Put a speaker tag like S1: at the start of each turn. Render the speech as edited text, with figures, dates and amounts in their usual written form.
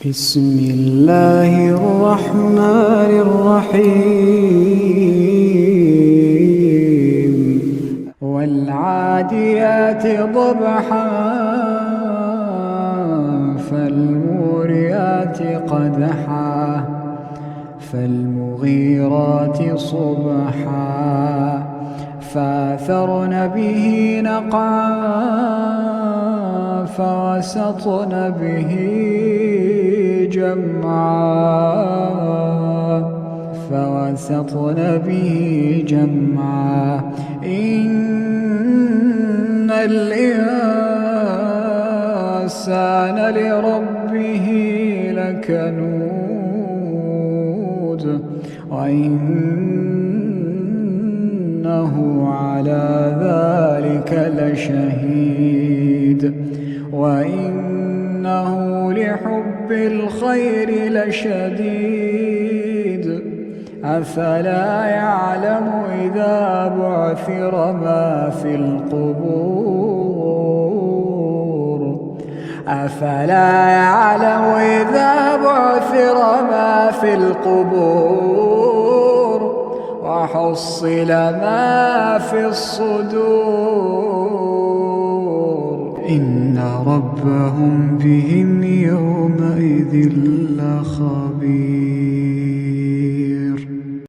S1: بسم الله الرحمن الرحيم والعاديات ضبحا فالموريات قدحا فالمغيرات صبحا فأثرن به نقعا فوسطن به جمعا إن الإنسان لربه لكنود وإنه على ذلك لشهيد وإنه لحب الخير لشديد أفلا يعلم إذا بعثر ما في القبور أفلا يعلم إذا بعثر ما في القبور وحصل ما في الصدور إن ربهم بهم يومئذ لخبير.